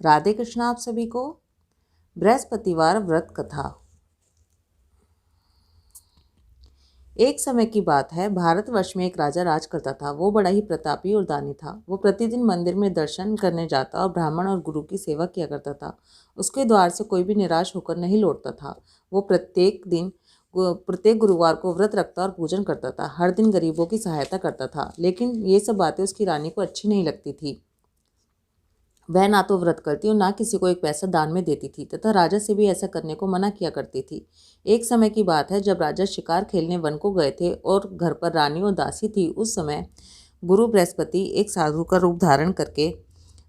राधे कृष्णा आप सभी को। बृहस्पतिवार व्रत कथा। एक समय की बात है, भारतवर्ष में एक राजा राज करता था। वो बड़ा ही प्रतापी और दानी था। वो प्रतिदिन मंदिर में दर्शन करने जाता और ब्राह्मण और गुरु की सेवा किया करता था। उसके द्वार से कोई भी निराश होकर नहीं लौटता था। वो प्रत्येक गुरुवार को व्रत रखता और पूजन करता था। हर दिन गरीबों की सहायता करता था। लेकिन ये सब बातें उसकी रानी को अच्छी नहीं लगती थी। वह ना तो व्रत करती और ना किसी को एक पैसा दान में देती थी तथा राजा से भी ऐसा करने को मना किया करती थी। एक समय की बात है, जब राजा शिकार खेलने वन को गए थे और घर पर रानी और दासी थी। उस समय गुरु बृहस्पति एक साधु का रूप धारण करके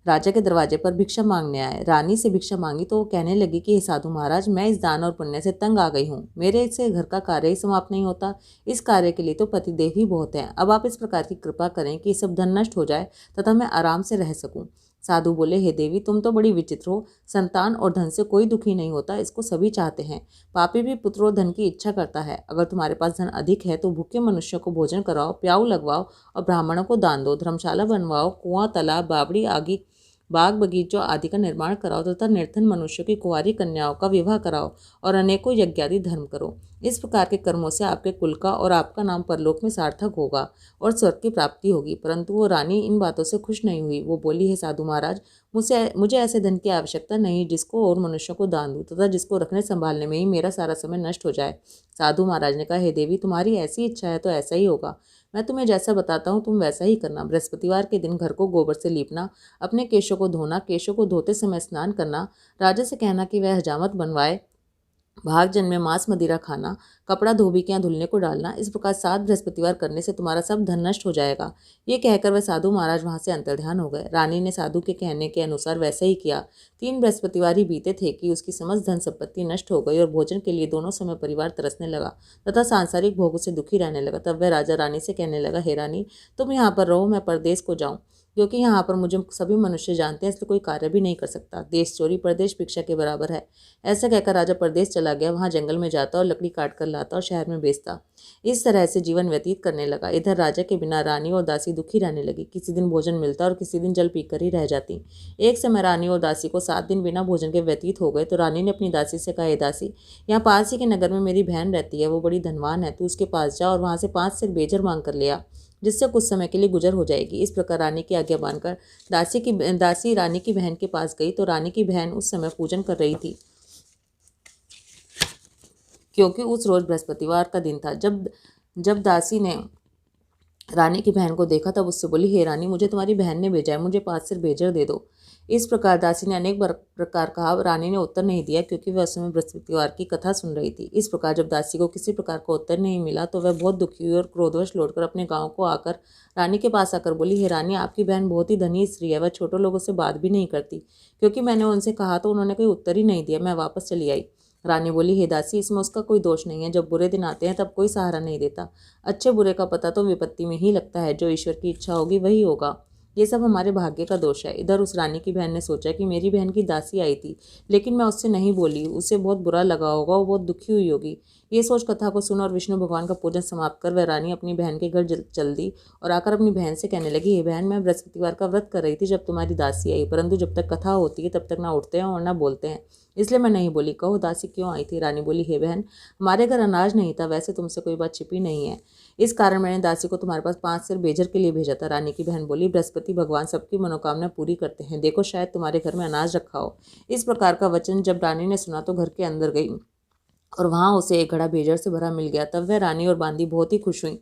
राजा के दरवाजे पर भिक्षा मांगने आए। रानी से भिक्षा मांगी तो वो कहने लगी कि हे साधु महाराज, मैं इस दान और पुण्य से तंग आ गई हूँ। मेरे से घर का कार्य ही समाप्त नहीं होता। इस कार्य के लिए तो पतिदेव ही बहुत हैं। अब आप इस प्रकार की कृपा करें कि सब धन नष्ट हो जाए तथा मैं आराम से रह सकूं। साधु बोले, हे देवी, तुम तो बड़ी विचित्र हो। संतान और धन से कोई दुखी नहीं होता, इसको सभी चाहते हैं। पापी भी पुत्र और धन की इच्छा करता है। अगर तुम्हारे पास धन अधिक है तो भूखे मनुष्यों को भोजन कराओ, प्याऊ लगवाओ और ब्राह्मणों को दान दो। धर्मशाला बनवाओ, कुआं, तालाब, बावड़ी आदि बाग बगीचों आदि का निर्माण कराओ तथा निर्धन मनुष्यों की कुंवारी कन्याओं का विवाह कराओ और अनेकों यज्ञादि धर्म करो। इस प्रकार के कर्मों से आपके कुल का और आपका नाम परलोक में सार्थक होगा और स्वर्ग की प्राप्ति होगी। परंतु वो रानी इन बातों से खुश नहीं हुई। वो बोली, है साधु महाराज, मुझे ऐसे धन की आवश्यकता नहीं जिसको और मनुष्यों को दान दूं तथा जिसको रखने संभालने में ही मेरा सारा समय नष्ट हो जाए। साधु महाराज ने कहा, हे देवी, तुम्हारी ऐसी इच्छा है तो ऐसा ही होगा। मैं तुम्हें जैसा बताता हूँ तुम वैसा ही करना। बृहस्पतिवार के दिन घर को गोबर से लीपना, अपने केशों को धोना, केशों को धोते समय स्नान करना, राजा से कहना कि वह हजामत बनवाए, भागजन में मांस मदिरा खाना, कपड़ा धोबी के यहाँ धुलने को डालना। इस प्रकार 7 बृहस्पतिवार करने से तुम्हारा सब धन नष्ट हो जाएगा। ये कहकर वह साधु महाराज वहां से अंतर्ध्यान हो गए। रानी ने साधु के कहने के अनुसार वैसा ही किया। 3 बृहस्पतिवार ही बीते थे कि उसकी समस्त धन संपत्ति नष्ट हो गई और भोजन के लिए दोनों समय परिवार तरसने लगा तथा सांसारिक भोगों से दुखी रहने लगा। तब वह राजा रानी से कहने लगा, हे रानी, तुम यहाँ पर रहो, मैं परदेश को जाऊँ, क्योंकि यहाँ पर मुझे सभी मनुष्य जानते हैं, इसलिए कोई कार्य भी नहीं कर सकता। देश चोरी परदेश भिक्षा के बराबर है। ऐसा कहकर राजा परदेश चला गया। वहां जंगल में जाता और लकड़ी काट कर लाता और शहर में बेचता। इस तरह से जीवन व्यतीत करने लगा। इधर राजा के बिना रानी और दासी दुखी रहने लगी। किसी दिन भोजन मिलता और किसी दिन जल पीकर ही रह जाती। एक समय रानी और दासी को 7 दिन बिना भोजन के व्यतीत हो गए तो रानी ने अपनी दासी से कहा, हे दासी, यहाँ पास ही के नगर में मेरी बहन रहती है, वो बड़ी धनवान है, तू उसके पास जा और वहां से 5 सिर बेजर मांग कर ले आ, जिससे कुछ समय के लिए गुजर हो जाएगी। इस प्रकार रानी की आज्ञा मानकर दासी रानी की बहन के पास गई तो रानी की बहन उस समय पूजन कर रही थी, क्योंकि उस रोज बृहस्पतिवार का दिन था। जब दासी ने रानी की बहन को देखा तब उससे बोली, हे रानी, मुझे तुम्हारी बहन ने भेजा है, मुझे 5 सिर बेजर दे दो। इस प्रकार दासी ने अनेक प्रकार कहा। रानी ने उत्तर नहीं दिया, क्योंकि वह उस समय बृहस्पतिवार की कथा सुन रही थी। इस प्रकार जब दासी को किसी प्रकार का उत्तर नहीं मिला तो वह बहुत दुखी हुई और क्रोधवश लौटकर अपने गांव को आकर रानी के पास आकर बोली, हे रानी, आपकी बहन बहुत ही धनी स्त्री है, वह छोटे लोगों से बात भी नहीं करती। क्योंकि मैंने उनसे कहा तो उन्होंने कोई उत्तर ही नहीं दिया। मैं वापस चली आई। रानी बोली, हे दासी, इसमें उसका कोई दोष नहीं है। जब बुरे दिन आते हैं तब कोई सहारा नहीं देता। अच्छे बुरे का पता तो विपत्ति में ही लगता है। जो ईश्वर की इच्छा होगी वही होगा। ये सब हमारे भाग्य का दोष है। इधर उस रानी की बहन ने सोचा कि मेरी बहन की दासी आई थी, लेकिन मैं उससे नहीं बोली, उसे बहुत बुरा लगा होगा, वो बहुत दुखी हुई होगी। ये सोच कथा को सुन और विष्णु भगवान का पूजन समाप्त कर वह रानी अपनी बहन के घर चल दी और आकर अपनी बहन से कहने लगी, हे बहन, मैं बृहस्पतिवार का व्रत कर रही थी जब तुम्हारी दासी आई, परंतु जब तक कथा होती है तब तक ना उठते हैं और ना बोलते हैं, इसलिए मैं नहीं बोली। कहो दासी क्यों आई थी? रानी बोली, हे बहन, हमारे घर अनाज नहीं था, वैसे तुमसे कोई बात छिपी नहीं है, इस कारण मैंने दासी को तुम्हारे पास 5 सिर बेजर के लिए भेजा था। रानी की बहन बोली, बृहस्पति भगवान सबकी मनोकामना पूरी करते हैं, देखो शायद तुम्हारे घर में अनाज रखा हो। इस प्रकार का वचन जब रानी ने सुना तो घर के अंदर गई और वहां उसे एक घड़ा बेजर से भरा मिल गया। तब वह रानी और बांदी बहुत ही खुश हुई।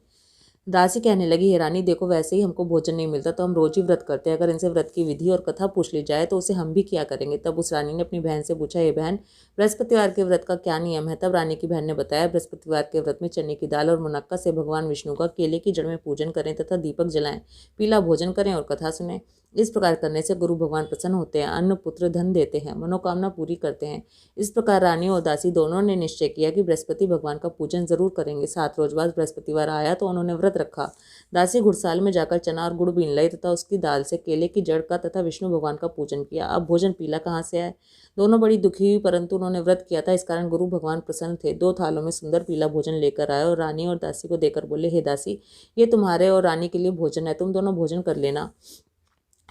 दासी कहने लगी, हे रानी, देखो वैसे ही हमको भोजन नहीं मिलता तो हम रोज ही व्रत करते हैं। अगर इनसे व्रत की विधि और कथा पूछ ली जाए तो उसे हम भी किया करेंगे। तब उस रानी ने अपनी बहन से पूछा, हे बहन, बृहस्पतिवार के व्रत का क्या नियम है? तब रानी की बहन ने बताया, बृहस्पतिवार के व्रत में चने की दाल और मुनक्का से भगवान विष्णु का केले की जड़ में पूजन करें तथा दीपक जलाएं, पीला भोजन करें और कथा सुने। इस प्रकार करने से गुरु भगवान प्रसन्न होते हैं, अन्न पुत्र धन देते हैं, मनोकामना पूरी करते हैं। इस प्रकार रानी और दासी दोनों ने निश्चय किया कि बृहस्पति भगवान का पूजन जरूर करेंगे। 7 रोज बाद बृहस्पतिवार आया तो उन्होंने व्रत रखा। दासी घुड़साल में जाकर चना और गुड़ बीन लाई तथा उसकी दाल से केले की जड़ का तथा विष्णु भगवान का पूजन किया। अब भोजन पीला कहाँ से आए? दोनों बड़ी दुखी हुई, परंतु उन्होंने व्रत किया था, इस कारण गुरु भगवान प्रसन्न थे। 2 थालों में सुंदर पीला भोजन लेकर आए और रानी और दासी को देकर बोले, हे दासी, ये तुम्हारे और रानी के लिए भोजन है, तुम दोनों भोजन कर लेना।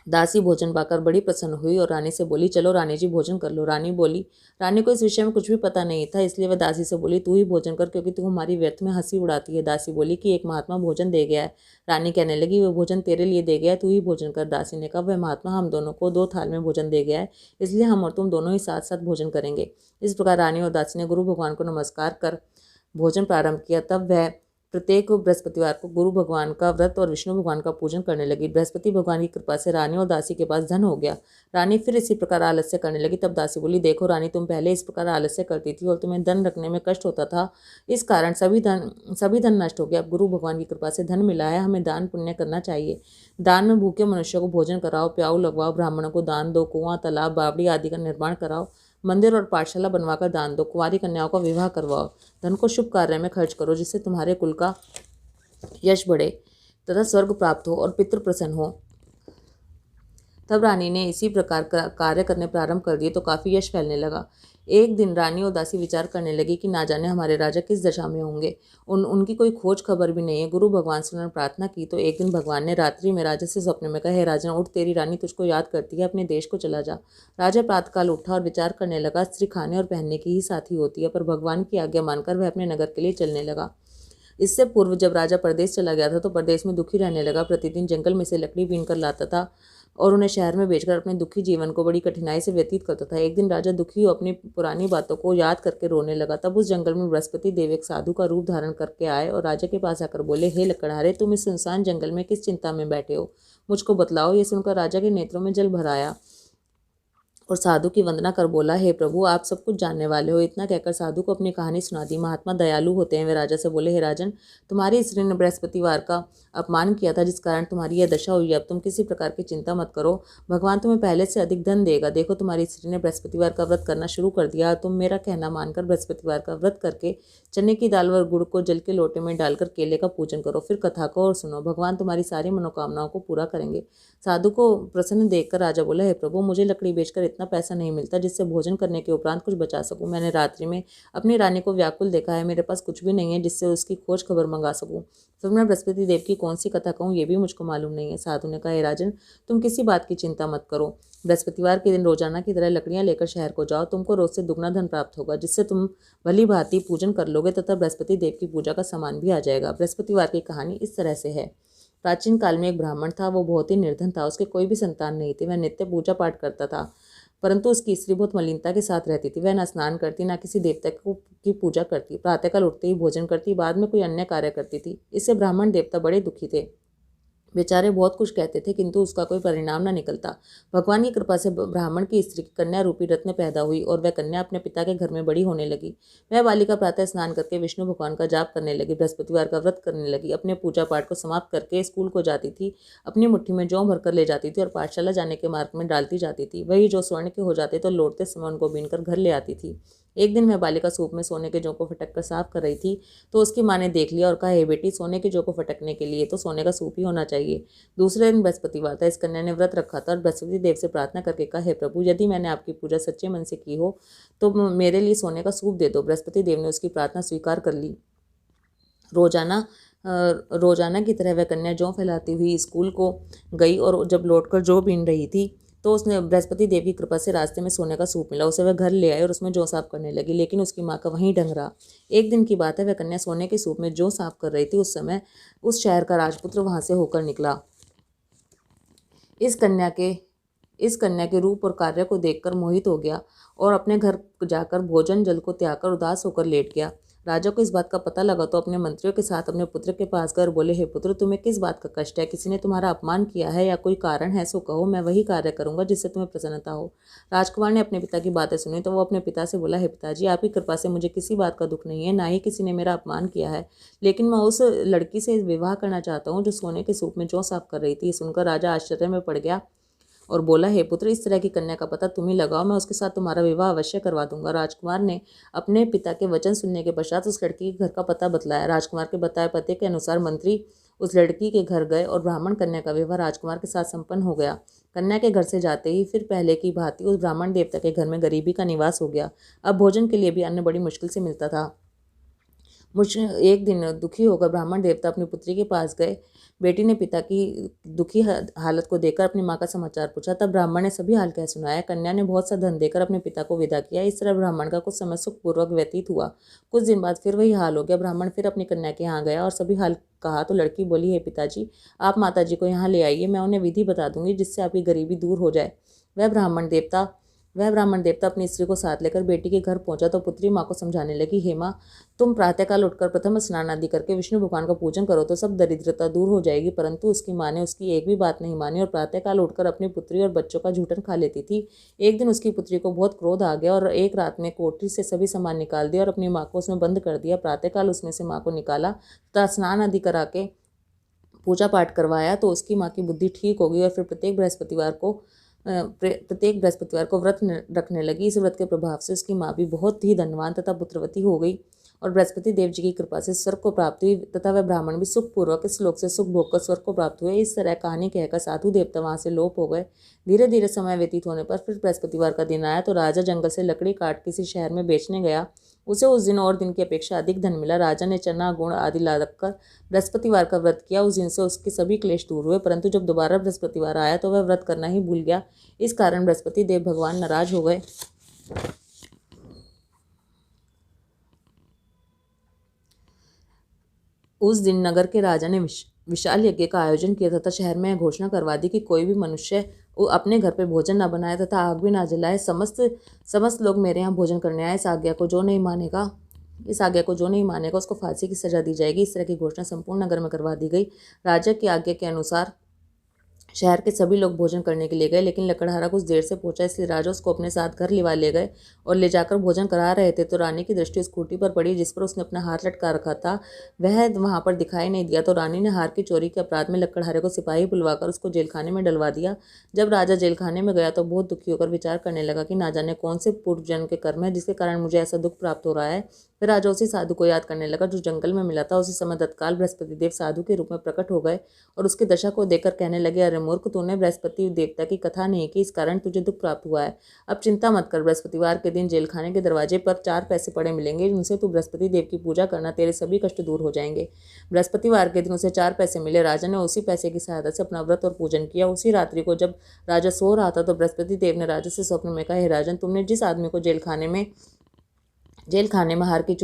दासी भोजन पाकर बड़ी प्रसन्न हुई और रानी से बोली, चलो रानी जी भोजन कर लो। रानी बोली, रानी को इस विषय में कुछ भी पता नहीं था, इसलिए वह दासी से बोली, तू ही भोजन कर, क्योंकि तू हमारी व्यर्थ में हंसी उड़ाती है। दासी बोली कि एक महात्मा भोजन दे गया है। रानी कहने लगी, वह भोजन तेरे लिए दे गया है, तू ही भोजन कर। दासी ने कहा, वह महात्मा हम दोनों को 2 थाल में भोजन दे गया है, इसलिए हम और तुम दोनों ही साथ साथ भोजन करेंगे। इस प्रकार रानी और दासी ने गुरु भगवान को नमस्कार कर भोजन प्रारंभ किया। तब वह प्रत्येक बृहस्पतिवार को गुरु भगवान का व्रत और विष्णु भगवान का पूजन करने लगी। बृहस्पति भगवान की कृपा से रानी और दासी के पास धन हो गया। रानी फिर इसी प्रकार आलस्य करने लगी। तब दासी बोली, देखो रानी, तुम पहले इस प्रकार आलस्य करती थी और तुम्हें धन रखने में कष्ट होता था, इस कारण सभी धन नष्ट हो गया। अब गुरु भगवान की कृपा से धन मिला है, हमें दान पुण्य करना चाहिए। दान में भूखे मनुष्य को भोजन कराओ, प्याऊ लगवाओ, ब्राह्मणों को दान दो, कुआं, तालाब, बावड़ी आदि का निर्माण कराओ, मंदिर और पाठशाला बनवाकर दान दो, कुंवारी कन्याओं का विवाह करवाओ। धन को शुभ कार्य में खर्च करो, जिससे तुम्हारे कुल का यश बढ़े तथा स्वर्ग प्राप्त हो और पितृ प्रसन्न हो। तब रानी ने इसी प्रकार कार्य करने प्रारंभ कर दिए तो काफी यश फैलने लगा। एक दिन रानी और दासी विचार करने लगी कि ना जाने हमारे राजा किस दशा में होंगे। उनकी कोई खोज खबर भी नहीं है। गुरु भगवान से उन्होंने प्रार्थना की तो एक दिन भगवान ने रात्रि में राजा से स्वप्न में कहा, हे राजन, उठ, तेरी रानी तुझको याद करती है, अपने देश को चला जा। राजा प्रातःकाल उठा और विचार करने लगा, स्त्री खाने और पहनने की ही साथी होती है, पर भगवान की आज्ञा मानकर वह अपने नगर के लिए चलने लगा। इससे पूर्व जब राजा परदेश चला गया था तो परदेश में दुखी रहने लगा। प्रतिदिन जंगल में से लकड़ी बीन कर लाता था और उन्हें शहर में बेचकर अपने दुखी जीवन को बड़ी कठिनाई से व्यतीत करता था। एक दिन राजा दुखी अपनी पुरानी बातों को याद करके रोने लगा। तब उस जंगल में बृहस्पति देव एक साधु का रूप धारण करके आए और राजा के पास आकर बोले, हे लकड़हारे, तुम इस सुनसान जंगल में किस चिंता में बैठे हो, मुझको बतलाओ। ये सुनकर राजा के नेत्रों में जल भर आया और साधु की वंदना कर बोला, हे प्रभु, आप सब कुछ जानने वाले हो। इतना कहकर साधु को अपनी कहानी सुना दी। महात्मा दयालु होते हैं। वे राजा से बोले, हे राजन, तुम्हारी स्त्री ने बृहस्पतिवार का अपमान किया था, जिस कारण तुम्हारी यह दशा हुई है। अब तुम किसी प्रकार की चिंता मत करो, भगवान तुम्हें पहले से अधिक धन देगा। देखो, तुम्हारी स्त्री ने बृहस्पतिवार का व्रत करना शुरू कर दिया। तुम मेरा कहना मानकर बृहस्पतिवार का व्रत करके चने की दाल और गुड़ को जल के लोटे में डालकर केले का पूजन करो। फिर कथा को और सुनो, भगवान तुम्हारी सारी मनोकामनाओं को पूरा करेंगे। साधु को प्रसन्न देखकर राजा बोला, हे प्रभु, मुझे लकड़ी बेचकर इतना पैसा नहीं मिलता जिससे भोजन करने के उपरांत कुछ बचा सकूं। मैंने रात्रि में अपनी रानी को व्याकुल देखा है, मेरे पास कुछ भी नहीं है जिससे उसकी खोज खबर मंगा सकूं। फिर मैं बृहस्पति देव की कौन सी कथा कहूँ, ये भी मुझको मालूम नहीं है। साधु ने कहा, हे राजन, तुम किसी बात की चिंता मत करो। बृहस्पतिवार के दिन रोजाना की तरह लकड़ियां लेकर शहर को जाओ, तुमको रोज से दुगना धन प्राप्त होगा, जिससे तुम भली भांति पूजन कर लोगे तथा बृहस्पति देव की पूजा का सामान भी आ जाएगा। बृहस्पतिवार की कहानी इस तरह से है। प्राचीन काल में एक ब्राह्मण था। वो बहुत ही निर्धन था। उसके कोई भी संतान नहीं थे। वह नित्य पूजा पाठ करता था, परंतु उसकी स्त्री बहुत मलिनता के साथ रहती थी। वह न स्नान करती, न किसी देवता की पूजा करती, प्रातःकाल उठते ही भोजन करती, बाद में कोई अन्य कार्य करती थी। इससे ब्राह्मण देवता बड़े दुखी थे। बेचारे बहुत कुछ कहते थे, किंतु उसका कोई परिणाम न निकलता। भगवान की कृपा से ब्राह्मण की स्त्री की कन्या रूपी रत्न पैदा हुई और वह कन्या अपने पिता के घर में बड़ी होने लगी। वह बालिका प्रातः स्नान करके विष्णु भगवान का जाप करने लगी, बृहस्पतिवार का व्रत करने लगी, अपने पूजा पाठ को समाप्त करके स्कूल को जाती थी, अपनी मुट्ठी में जौ भरकर ले जाती थी और पाठशाला जाने के मार्ग में डालती जाती थी। वही जो स्वर्ण के हो जाते तो लौटते समय उनको बीनकर घर ले आती थी। एक दिन वह बालिका सूप में सोने के जौ को फटक कर साफ कर रही थी तो उसकी माँ ने देख लिया और कहा, हे बेटी, सोने के जौ को फटकने के लिए तो सोने का सूप ही होना चाहिए। दूसरे दिन बृहस्पतिवार था। इस कन्या ने व्रत रखा था और बृहस्पति देव से प्रार्थना करके कहा, हे प्रभु, यदि मैंने आपकी पूजा सच्चे मन से की हो तो मेरे लिए सोने का सूप दे दो। बृहस्पति देव ने उसकी प्रार्थना स्वीकार कर ली। रोजाना की तरह वह कन्या जौ फैलाती हुई स्कूल को गई और जब लौटकर जौ बीन रही थी तो उसने बृहस्पति देव की कृपा से रास्ते में सोने का सूप मिला। उसे वह घर ले आई और उसमें जौ साफ करने लगी, लेकिन उसकी माँ का वहीं ढंग रहा। एक दिन की बात है, वह कन्या सोने के सूप में जौ साफ कर रही थी। उस समय उस शहर का राजपुत्र वहां से होकर निकला। इस कन्या के रूप और कार्य को देखकर मोहित हो गया और अपने घर जाकर भोजन जल को त्याग कर उदास होकर लेट गया। राजा को इस बात का पता लगा तो अपने मंत्रियों के साथ अपने पुत्र के पास गए और बोले, हे पुत्र, तुम्हें किस बात का कष्ट है? किसी ने तुम्हारा अपमान किया है या कोई कारण है? सो कहो, मैं वही कार्य करूंगा जिससे तुम्हें प्रसन्नता हो। राजकुमार ने अपने पिता की बातें सुनी तो वो अपने पिता से बोला, हे पिताजी, आपकी कृपा से मुझे किसी बात का दुख नहीं है, ना ही किसी ने मेरा अपमान किया है, लेकिन मैं उस लड़की से विवाह करना चाहता हूँ जो सोने के सूप में जौ साफ कर रही थी। सुनकर राजा आश्चर्य में पड़ गया और बोला, हे पुत्र, इस तरह की कन्या का पता तुम ही लगाओ, मैं उसके साथ तुम्हारा विवाह अवश्य करवा दूंगा। राजकुमार ने अपने पिता के वचन सुनने के पश्चात उस लड़की के घर का पता बतलाया। राजकुमार के बताए पते के अनुसार मंत्री उस लड़की के घर गए और ब्राह्मण कन्या का विवाह राजकुमार के साथ संपन्न हो गया। कन्या के घर से जाते ही फिर पहले की भांति उस ब्राह्मण देवता के घर में गरीबी का निवास हो गया। अब भोजन के लिए भी अन्न बड़ी मुश्किल से मिलता था। एक दिन दुखी होकर ब्राह्मण देवता अपनी पुत्री के पास गए। बेटी ने पिता की दुखी हालत को देखकर अपनी माँ का समाचार पूछा। तब ब्राह्मण ने सभी हाल कह सुनाया। कन्या ने बहुत सा धन देकर अपने पिता को विदा किया। इस तरह ब्राह्मण का कुछ समय सुखपूर्वक व्यतीत हुआ। कुछ दिन बाद फिर वही हाल हो गया। ब्राह्मण फिर अपनी कन्या के यहाँ गया और सभी हाल कहा तो लड़की बोली, हे पिताजी, आप माताजी को यहाँ ले आइए, मैं उन्हें विधि बता दूंगी जिससे आपकी गरीबी दूर हो जाए। वह ब्राह्मण देवता अपनी स्त्री को साथ लेकर बेटी के घर पहुंचा तो पुत्री माँ को समझाने लगी, हे माँ, तुम प्रातःकाल उठकर प्रथम स्नान आदि करके विष्णु भगवान का पूजन करो तो सब दरिद्रता दूर हो जाएगी। परंतु उसकी माँ ने उसकी एक भी बात नहीं मानी और प्रातःकाल उठकर अपनी पुत्री और बच्चों का झूठन खा लेती थी। एक दिन उसकी पुत्री को बहुत क्रोध आ गया और एक रात में कोठरी से सभी सामान निकाल दिया और अपनी माँ को उसमें बंद कर दिया। प्रातःकाल उसमें से माँ को निकाला तथा स्नान आदि करा के पूजा पाठ करवाया तो उसकी माँ की बुद्धि ठीक हो गई और फिर प्रत्येक बृहस्पतिवार को व्रत रखने लगी। इस व्रत के प्रभाव से उसकी माँ भी बहुत ही धनवान तथा पुत्रवती हो गई और बृहस्पति देव जी की कृपा से स्वर्ग को प्राप्ति हुई तथा वह ब्राह्मण भी सुखपूर्वक इस लोक से सुख भोग कर स्वर्ग को प्राप्त हुए। इस तरह कहानी कहकर साधु देवता वहां से लोप हो गए। धीरे धीरे समय व्यतीत होने पर फिर बृहस्पतिवार का दिन आया तो राजा जंगल से लकड़ी काट किसी शहर में बेचने गया। उसे उस दिन और दिन की अपेक्षा अधिक धन मिला। राजा ने चना गुड़ आदि ला रखकर बृहस्पतिवार का व्रत किया। उस दिन से उसके सभी क्लेश दूर हुए। परंतु जब दोबारा बृहस्पतिवार आया तो वह व्रत करना ही भूल गया। इस कारण बृहस्पति देव भगवान नाराज हो गए। उस दिन नगर के राजा ने विशाल यज्ञ का आयोजन किया तथा शहर में घोषणा करवा दी कि कोई भी मनुष्य अपने घर पे भोजन न बनाए तथा आग भी ना जलाए। समस्त लोग मेरे यहाँ भोजन करने आए। इस आज्ञा को जो नहीं मानेगा उसको फांसी की सजा दी जाएगी। इस तरह की घोषणा संपूर्ण नगर में करवा दी गई। राजा की आज्ञा के अनुसार शहर के सभी लोग भोजन करने के लिए गए, लेकिन लकड़हारा कुछ देर से पहुंचा, इसलिए राजा उसको अपने साथ घर लिवा ले गए और ले जाकर भोजन करा रहे थे तो रानी की दृष्टि उस खूंटी पर पड़ी जिस पर उसने अपना हाथ लटका रखा था। वह वहां पर दिखाई नहीं दिया तो रानी ने हार की चोरी के अपराध में लकड़हारे को सिपाही बुलवाकर उसको जेलखाने में डलवा दिया। जब राजा जेलखाने में गया तो बहुत दुखी होकर विचार करने लगा कि ना जाने कौन से पूर्व जन्म के कर्म है जिसके कारण मुझे ऐसा दुख प्राप्त हो रहा है। फिर राजा उसी साधु को याद करने लगा जो जंगल में मिला था। उसी समय तत्काल बृहस्पति देव साधु के रूप में प्रकट हो गए और उसकी दशा को देखकर कहने लगे, अरे मूर्ख, तूने बृहस्पति देवता की कथा नहीं की, इस कारण तुझे दुख प्राप्त हुआ है। अब चिंता मत कर, बृहस्पतिवार के दिन जेलखाने के दरवाजे पर 4 पैसे पड़े मिलेंगे, उनसे तू बृहस्पति देव की पूजा करना, तेरे सभी कष्ट दूर हो जाएंगे। बृहस्पतिवार के दिन उसे 4 पैसे मिले। राजा ने उसी पैसे की सहायता से अपना व्रत और पूजन किया। उसी रात्रि को जब राजा सो रहा था तो बृहस्पति देव ने राजा से स्वप्न में कहा, हे राजन, तुमने जिस आदमी को जेलखाने में हार की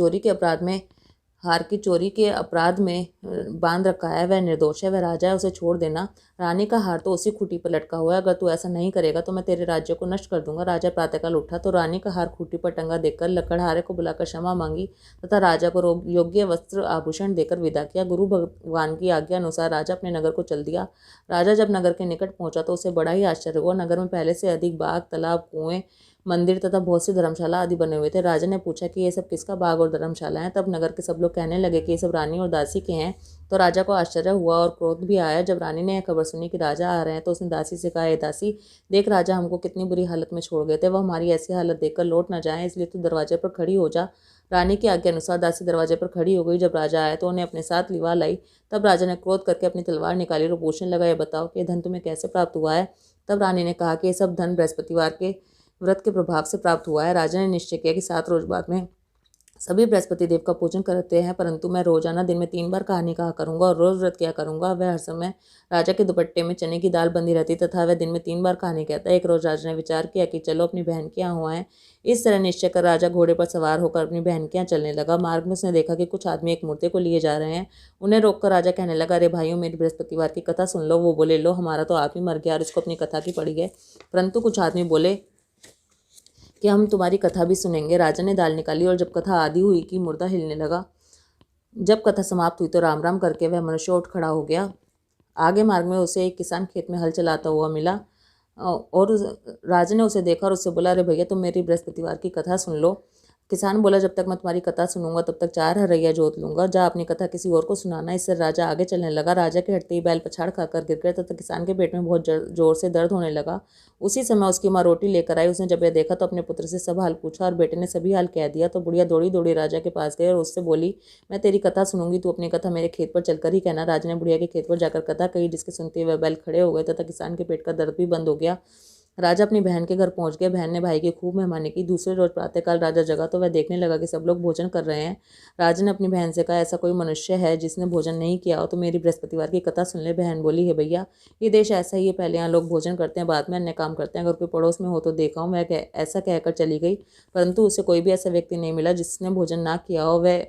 चोरी के अपराध में बांध रखा है वह निर्दोष है, वह राजा है, उसे छोड़ देना। रानी का हार तो उसी खूंटी पर लटका हुआ है, अगर तू ऐसा नहीं करेगा तो मैं तेरे राज्य को नष्ट कर दूंगा। राजा प्रातःकाल उठा तो रानी का हार खूंटी पर टंगा देखकर लकड़हारे को बुलाकर क्षमा मांगी तथा राजा को योग्य वस्त्र आभूषण देकर विदा किया। गुरु भगवान की आज्ञा अनुसार राजा अपने नगर को चल दिया। राजा जब नगर के निकट पहुंचा तो उसे बड़ा ही आश्चर्य हुआ। नगर में पहले से अधिक बाग, तालाब, कुएं, मंदिर तथा बहुत सी धर्मशाला आदि बने हुए थे। राजा ने पूछा कि ये सब किसका बाग और धर्मशाला है। तब नगर के सब लोग कहने लगे कि ये सब रानी और दासी के हैं। तो राजा को आश्चर्य हुआ और क्रोध भी आया। जब रानी ने यह खबर सुनी कि राजा आ रहे हैं तो उसने दासी से कहा, हे दासी, देख, राजा हमको कितनी बुरी हालत में छोड़ गए थे, वह हमारी ऐसी हालत देखकर लौट न जाए, इसलिए तू दरवाजे पर खड़ी हो जा। रानी की आज्ञा अनुसार दासी दरवाजे पर खड़ी हो गई। जब राजा आया तो उन्हें अपने साथ लिवा लाई। तब राजा ने क्रोध करके अपनी तलवार निकाली और पूछने लगा, ये बताओ कि धन तुम्हें कैसे प्राप्त हुआ है। तब रानी ने कहा कि ये सब धन बृहस्पतिवार के व्रत के प्रभाव से प्राप्त हुआ है। राजा ने निश्चय किया कि 7 रोज बाद में सभी बृहस्पति देव का पूजन करते हैं, परंतु मैं रोजाना दिन में 3 बार कहानी कहा करूंगा और रोज व्रत किया करूंगा। वह हर समय राजा के दुपट्टे में चने की दाल बंधी रहती तथा वह दिन में 3 बार कहानी कहता है। एक रोज राजा ने विचार किया कि चलो अपनी बहन के यहाँ हुआ है। इस तरह निश्चय कर राजा घोड़े पर सवार होकर अपनी बहन के यहाँ चलने लगा। मार्ग में उसने देखा कि कुछ आदमी एक मूर्ति को लिए जा रहे हैं। उन्हें रोककर राजा कहने लगा, अरे भाइयों, मेरी बृहस्पतिवार की कथा सुन लो। वो बोले, लो, हमारा तो आप ही मर गया और इसको अपनी कथा की पड़ी है। परंतु कुछ आदमी बोले कि हम तुम्हारी कथा भी सुनेंगे। राजा ने दाल निकाली और जब कथा आदि हुई कि मुर्दा हिलने लगा। जब कथा समाप्त हुई तो राम राम करके वह मनुष्य उठ खड़ा हो गया। आगे मार्ग में उसे एक किसान खेत में हल चलाता हुआ मिला और राजा ने उसे देखा और उससे बोला, अरे भैया, तुम मेरी बृहस्पतिवार की कथा सुन लो। किसान बोला, जब तक मैं तुम्हारी कथा सुनूंगा तब तक 4 हरैया जोत लूंगा, जा अपनी कथा किसी और को सुनाना। इससे राजा आगे चलने लगा। राजा के हटते ही बैल पछाड़ खाकर गिर गया तथा किसान के पेट में बहुत जोर से दर्द होने लगा। उसी समय उसकी माँ रोटी लेकर आई। उसने जब यह देखा तो अपने पुत्र से सब हाल पूछा और बेटे ने सभी हाल कह दिया। तो बुढ़िया दौड़ी दौड़ी राजा के पास गई और उससे बोली, मैं तेरी कथा सुनूंगी, तू अपनी कथा मेरे खेत पर चलकर ही कहना। राजा ने बुढ़िया के खेत पर जाकर कथा कही, जिसके सुनते हुए बैल खड़े हो गए तथा किसान के पेट का दर्द भी बंद हो गया। राजा अपनी बहन के घर पहुंच गया। बहन ने भाई की खूब मेहमानी की। दूसरे रोज प्रातःकाल राजा जगा तो वह देखने लगा कि सब लोग भोजन कर रहे हैं। राजा ने अपनी बहन से कहा, ऐसा कोई मनुष्य है जिसने भोजन नहीं किया हो तो मेरी बृहस्पतिवार की कथा सुन ले। बहन बोली, है भैया, ये देश ऐसा ही है, पहले यहाँ लोग भोजन करते हैं, बाद में अन्य काम करते हैं। अगर कोई पड़ोस में हो तो देखा हूँ। वह ऐसा कहकर चली गई, परंतु उसे कोई भी ऐसा व्यक्ति नहीं मिला जिसने भोजन ना किया हो। वह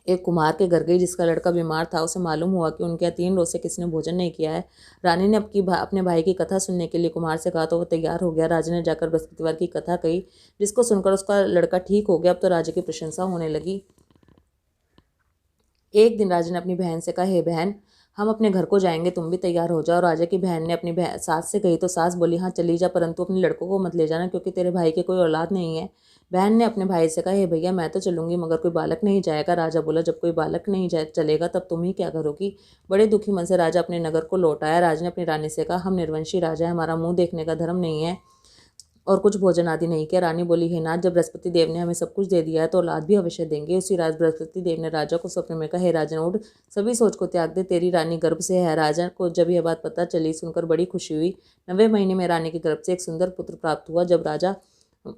एक कुम्हार के घर गई जिसका लड़का बीमार था। उसे मालूम हुआ कि उनके यहाँ 3 रोज से किसी ने भोजन नहीं किया है। रानी ने अपने भाई की कथा सुनने के लिए कुम्हार से कहा तो वो तैयार हो गया। राजा ने जाकर बृहस्पतिवार की कथा कही, जिसको सुनकर उसका लड़का ठीक हो गया। अब तो राजा की प्रशंसा होने लगी। एक दिन राजा ने अपनी बहन से कहा, हे बहन, हम अपने घर को जाएंगे, तुम भी तैयार हो जाओ। राजा की बहन ने अपनी सास से कही तो सास बोली, हाँ चली जा, परंतु अपने लड़कों को मत ले जाना क्योंकि तेरे भाई के कोई औलाद नहीं है। बहन ने अपने भाई से कहा, हे भैया, मैं तो चलूंगी मगर कोई बालक नहीं जाएगा। राजा बोला, जब कोई बालक नहीं चलेगा तब तुम ही क्या करोगी। बड़े दुखी मन से राजा अपने नगर को लौट आया। राजा ने अपनी रानी से कहा, हम निर्वंशी राजा है, हमारा मुंह देखने का धर्म नहीं है और कुछ भोजन आदि नहीं किया। रानी बोली, हे नाथ, जब बृहस्पति देव ने हमें सब कुछ दे दिया है तो औलाद भी अवश्य देंगे। उसी रात बृहस्पति देव ने राजा को स्वप्न में कहा, हे राजन, उठ, सभी सोच को त्याग दे, तेरी रानी गर्भ से है। राजा को जब यह बात पता चली, सुनकर बड़ी खुशी हुई। 9वें महीने में रानी के गर्भ से एक सुंदर पुत्र प्राप्त हुआ। जब राजा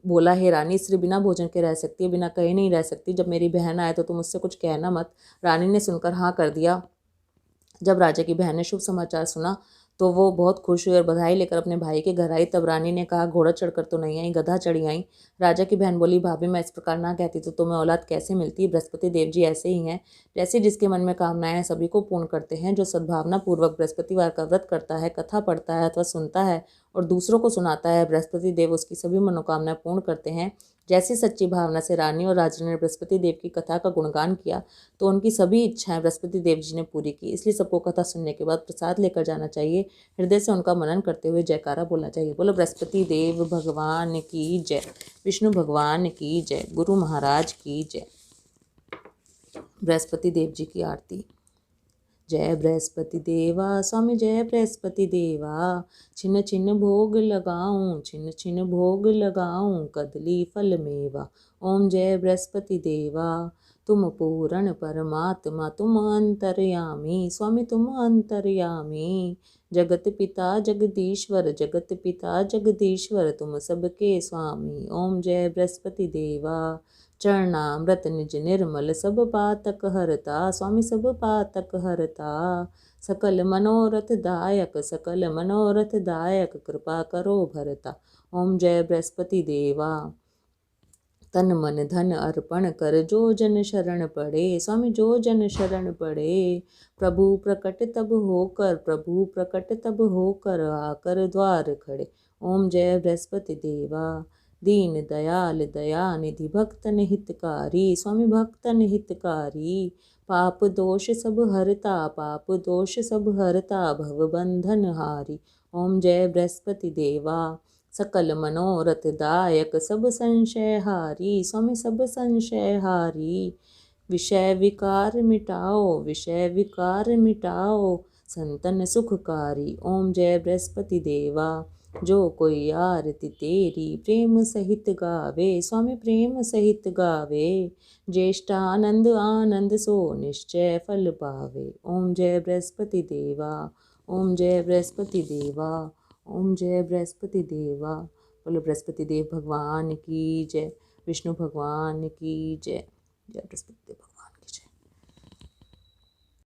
बोला, हे रानी, स्त्री बिना भोजन के रह सकती है, बिना कहे नहीं रह सकती। जब मेरी बहन आए तो तुम उससे कुछ कहना मत। रानी ने सुनकर हाँ कर दिया। जब राजा की बहन ने शुभ समाचार सुना तो वो बहुत खुश हुई और बधाई लेकर अपने भाई के घर आई। तब रानी ने कहा, घोड़ा चढ़कर तो नहीं आई, गधा चढ़ी आई। राजा की बहन बोली, भाभी, मैं इस प्रकार ना कहती तो तुम्हें औलाद कैसे मिलती। बृहस्पति देव जी ऐसे ही हैं, जैसे जिसके मन में कामनाएं हैं सभी को पूर्ण करते हैं। जो सद्भावना पूर्वक बृहस्पतिवार का व्रत करता है, कथा पढ़ता है अथवा सुनता है और दूसरों को सुनाता है, बृहस्पति देव उसकी सभी मनोकामनाएं पूर्ण करते हैं। जैसी सच्ची भावना से रानी और राजा ने बृहस्पति देव की कथा का गुणगान किया तो उनकी सभी इच्छाएं बृहस्पति देव जी ने पूरी की। इसलिए सबको कथा सुनने के बाद प्रसाद लेकर जाना चाहिए। हृदय से उनका मनन करते हुए जयकारा बोलना चाहिए। बोलो बृहस्पति देव भगवान की जय, विष्णु भगवान की जय, गुरु महाराज की जय। बृहस्पति देव जी की आरती। जय बृहस्पति देवा, स्वामी जय बृहस्पति देवा। छिन छिन भोग लगाऊं, छिन छिन भोग लगाऊं, कदली फल मेवा। ओम जय बृहस्पति देवा। तुम पूर्ण परमात्मा, तुम अंतर्यामी, स्वामी तुम अंतर्यामी। जगत पिता जगदीश्वर, जगत पिता जगदीश्वर, तुम सबके स्वामी। ओम जय बृहस्पति देवा। चरणामृत निज निर्मल, सब पातक हरता, स्वामी सब पातक हरता। सकल मनोरथ दायक, सकल मनोरथ दायक, कृपा करो भरता। ओम जय बृहस्पति देवा। तन मन धन अर्पण कर, जो जन शरण पड़े, स्वामी जो जन शरण पड़े। प्रभु प्रकट तब होकर, प्रभु प्रकट तब होकर, आकर द्वार खड़े। ओम जय बृहस्पति देवा। दीन दयाल दयानिधि, भक्तन हितकारी, स्वामी भक्तन हितकारी। पाप दोष सब हरता, पाप दोष सब हरता, भव बंधन हारी। ओम जय बृहस्पति देवा। सकल मनोरथ दायक, सब संशय हारी, स्वामी सब संशय हारी। विषय विकार मिटाओ, विषय विकार मिटाओ, संतन सुखकारी। ओम जय बृहस्पति देवा। जो कोई आरती तेरी प्रेम सहित गावे, स्वामी प्रेम सहित गावे। ज्येष्ठ आनंद आनंद सो, निश्चय फल पावे। ओम जय बृहस्पति देवा। ओम जय बृहस्पति देवा। ओम जय बृहस्पति देवा। बोलो बृहस्पति देव भगवान की जय, विष्णु भगवान की जय। जय बृहस्पति देव।